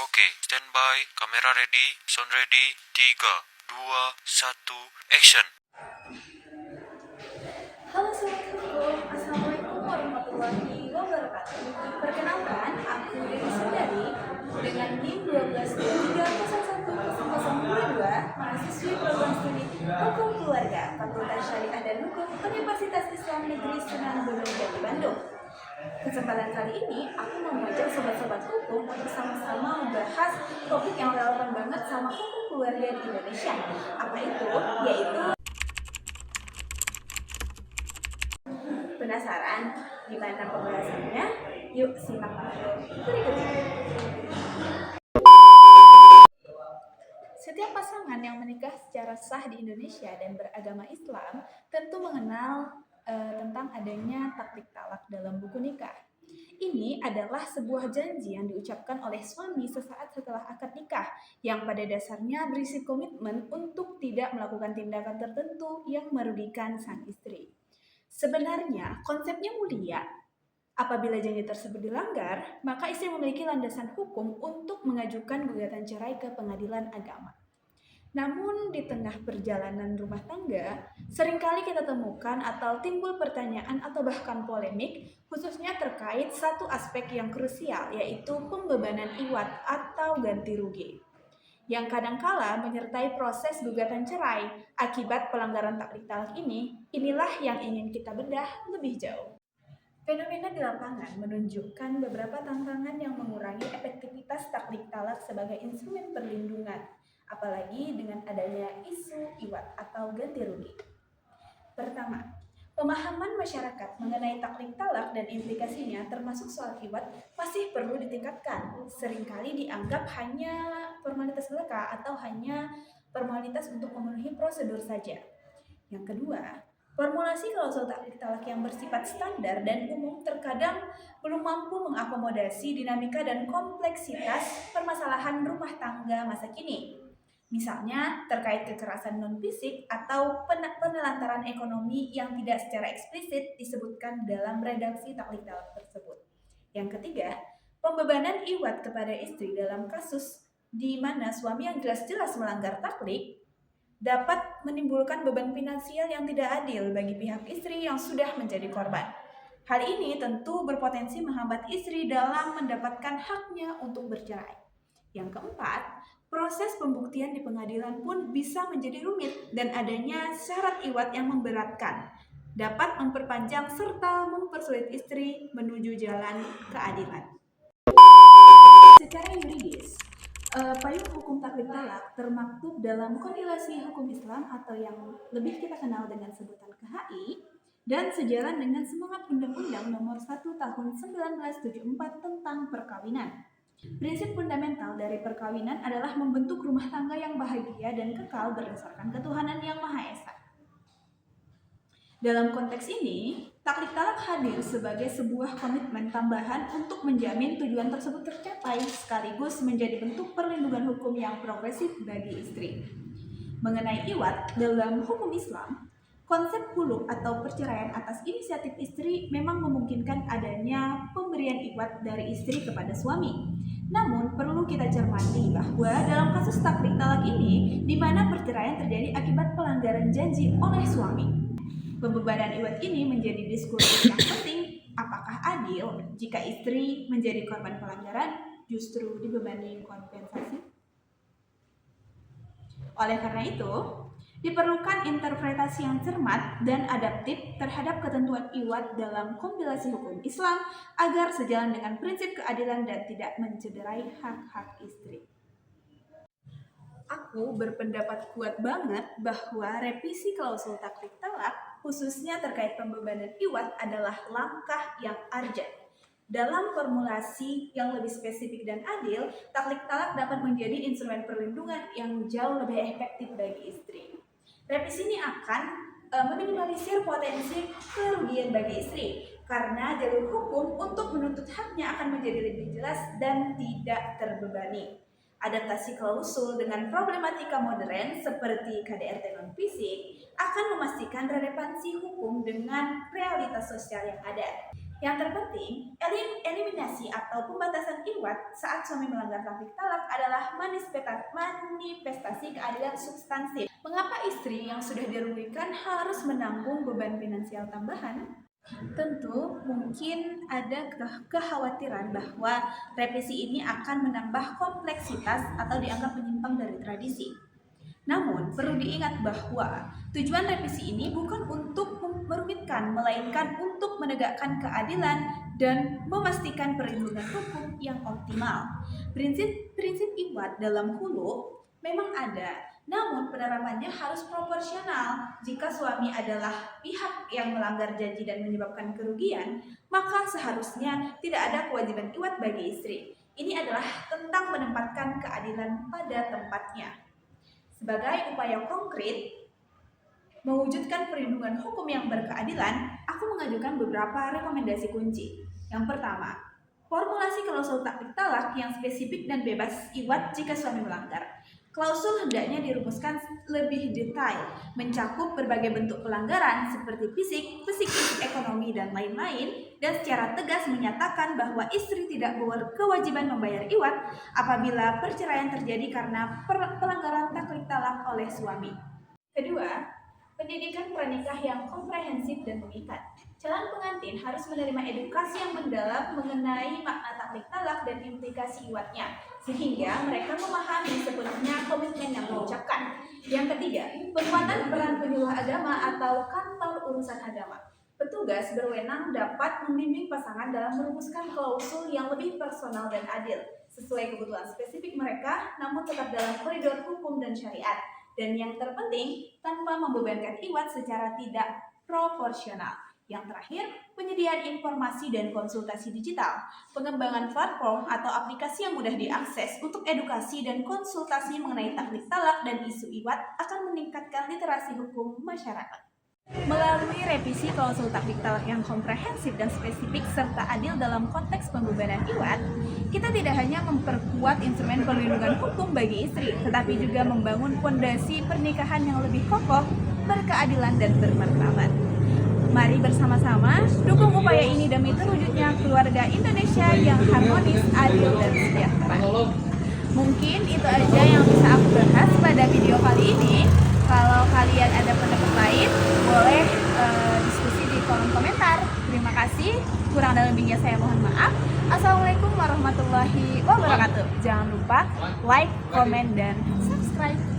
Oke, standby, kamera ready, sound ready, 3, 2, 1, action. Halo Sobat Hukum, Assalamualaikum warahmatullahi wabarakatuh. Perkenalkan, aku Dewi Sundari dengan NIM 1223011002, mahasiswi program studi Hukum Keluarga, Fakultas Syariah dan Hukum, Universitas Islam Negeri Sunan Gunung Jati Bandung. Kesempatan kali ini, aku mau mengajak sobat-sobat hukum untuk sama-sama membahas topik yang relevan banget sama hukum keluarga di Indonesia. Apa itu? Yaitu penasaran gimana pembahasannya? Yuk simak video berikut ini. Setiap pasangan yang menikah secara sah di Indonesia dan beragama Islam tentu mengenal tentang adanya taklik talak dalam buku nikah. Ini adalah sebuah janji yang diucapkan oleh suami sesaat setelah akad nikah, yang pada dasarnya berisi komitmen untuk tidak melakukan tindakan tertentu yang merugikan sang istri. Sebenarnya konsepnya mulia. Apabila janji tersebut dilanggar, maka istri memiliki landasan hukum untuk mengajukan gugatan cerai ke pengadilan agama. Namun di tengah perjalanan rumah tangga, seringkali kita temukan atau timbul pertanyaan atau bahkan polemik, khususnya terkait satu aspek yang krusial, yaitu pembebanan iwat atau ganti rugi, yang kadangkala menyertai proses gugatan cerai. Akibat pelanggaran taklik talak inilah yang ingin kita bedah lebih jauh. Fenomena di lapangan menunjukkan beberapa tantangan yang mengurangi efektivitas taklik talak sebagai instrumen perlindungan, apalagi dengan adanya isu iwat atau ganti rugi. Pertama, pemahaman masyarakat mengenai taklik talak dan implikasinya termasuk soal iwat masih perlu ditingkatkan. Seringkali dianggap hanya formalitas belaka atau hanya formalitas untuk memenuhi prosedur saja. Yang kedua, formulasi klausul taklik talak yang bersifat standar dan umum terkadang belum mampu mengakomodasi dinamika dan kompleksitas permasalahan rumah tangga masa kini. Misalnya terkait kekerasan non-fisik atau penelantaran ekonomi yang tidak secara eksplisit disebutkan dalam redaksi taklik talak tersebut. Yang ketiga, pembebanan iwat kepada istri dalam kasus di mana suami yang jelas-jelas melanggar taklik dapat menimbulkan beban finansial yang tidak adil bagi pihak istri yang sudah menjadi korban. Hal ini tentu berpotensi menghambat istri dalam mendapatkan haknya untuk bercerai. Yang keempat, proses pembuktian di pengadilan pun bisa menjadi rumit dan adanya syarat iwat yang memberatkan dapat memperpanjang serta mempersulit istri menuju jalan keadilan. Secara yuridis, payung hukum taklik talak termaktub dalam kompilasi hukum Islam atau yang lebih kita kenal dengan sebutan KHI, dan sejalan dengan semangat Undang-Undang Nomor 1 Tahun 1974 tentang perkawinan. Prinsip fundamental dari perkawinan adalah membentuk rumah tangga yang bahagia dan kekal berdasarkan ketuhanan yang Maha Esa. Dalam konteks ini, taklik talak hadir sebagai sebuah komitmen tambahan untuk menjamin tujuan tersebut tercapai, sekaligus menjadi bentuk perlindungan hukum yang progresif bagi istri. Mengenai iwat dalam hukum Islam, konsep huluk atau perceraian atas inisiatif istri memang memungkinkan adanya pemberian iwat dari istri kepada suami. Namun perlu kita cermati bahwa dalam kasus taklik talak ini, di mana perceraian terjadi akibat pelanggaran janji oleh suami, pembebanan iwat ini menjadi diskursus yang penting. Apakah adil jika istri menjadi korban pelanggaran justru dibebani kompensasi? Oleh karena itu, diperlukan interpretasi yang cermat dan adaptif terhadap ketentuan iwat dalam kompilasi hukum Islam agar sejalan dengan prinsip keadilan dan tidak mencederai hak-hak istri. Aku berpendapat kuat banget bahwa revisi klausul taklik talak, khususnya terkait pembebanan iwat, adalah langkah yang urgent. Dalam formulasi yang lebih spesifik dan adil, taklik talak dapat menjadi instrumen perlindungan yang jauh lebih efektif bagi istri. Revisi ini akan meminimalisir potensi kerugian bagi istri, karena jalur hukum untuk menuntut haknya akan menjadi lebih jelas dan tidak terbebani. Adaptasi klausul dengan problematika modern seperti KDRT non-fisik akan memastikan relevansi hukum dengan realitas sosial yang ada. Yang terpenting, eliminasi atau pembatasan iwat saat suami melanggar taktik talak adalah manifestasi keadilan substantif. Mengapa istri yang sudah dirugikan harus menanggung beban finansial tambahan? Tentu mungkin ada kekhawatiran bahwa revisi ini akan menambah kompleksitas atau dianggap menyimpang dari tradisi. Namun, perlu diingat bahwa tujuan revisi ini bukan untuk merumitkan, melainkan untuk menegakkan keadilan dan memastikan perlindungan hukum yang optimal. Prinsip IWAT dalam hulu memang ada, namun penerapannya harus proporsional. Jika suami adalah pihak yang melanggar janji dan menyebabkan kerugian, maka seharusnya tidak ada kewajiban IWAT bagi istri. Ini adalah tentang menempatkan keadilan pada tempatnya. Sebagai upaya konkret mewujudkan perlindungan hukum yang berkeadilan, aku mengajukan beberapa rekomendasi kunci. Yang pertama, formulasi klausul taktik talak yang spesifik dan bebas IWAT jika suami melanggar. Klausul hendaknya dirumuskan lebih detail, mencakup berbagai bentuk pelanggaran seperti fisik, psikis, ekonomi, dan lain-lain, dan secara tegas menyatakan bahwa istri tidak berkewajiban membayar IWAT apabila perceraian terjadi karena pelanggaran taktik talak oleh suami. Kedua, pendidikan pranikah yang komprehensif dan mengikat. Calon pengantin harus menerima edukasi yang mendalam mengenai makna taktik talak dan implikasi IWAT-nya, sehingga mereka memahami sepenuhnya komitmen yang diucapkan. Yang ketiga, penguatan peran penyuluh agama atau kantor urusan agama. Petugas berwenang dapat membimbing pasangan dalam merumuskan klausul yang lebih personal dan adil, sesuai kebutuhan spesifik mereka, namun tetap dalam koridor hukum dan syariat. Dan yang terpenting, tanpa membebankan IWAT secara tidak proporsional. Yang terakhir, penyediaan informasi dan konsultasi digital. Pengembangan platform atau aplikasi yang mudah diakses untuk edukasi dan konsultasi mengenai taktik talak dan isu IWAT akan meningkatkan literasi hukum masyarakat. Melalui revisi klausul taktik talak yang komprehensif dan spesifik serta adil dalam konteks pembebanan IWAT, kita tidak hanya memperkuat instrumen perlindungan hukum bagi istri, tetapi juga membangun fondasi pernikahan yang lebih kokoh, berkeadilan dan bermartabat. Mari bersama-sama dukung upaya ini demi terwujudnya keluarga Indonesia yang harmonis, adil, dan sejahtera. Mungkin itu aja yang bisa aku bahas pada video kali ini. Kalau kalian ada pendapat lain, boleh diskusi di kolom komentar. Terima kasih. Kurang dan lebihnya saya mohon maaf. Assalamualaikum warahmatullahi wabarakatuh. Jangan lupa like, komen, dan subscribe.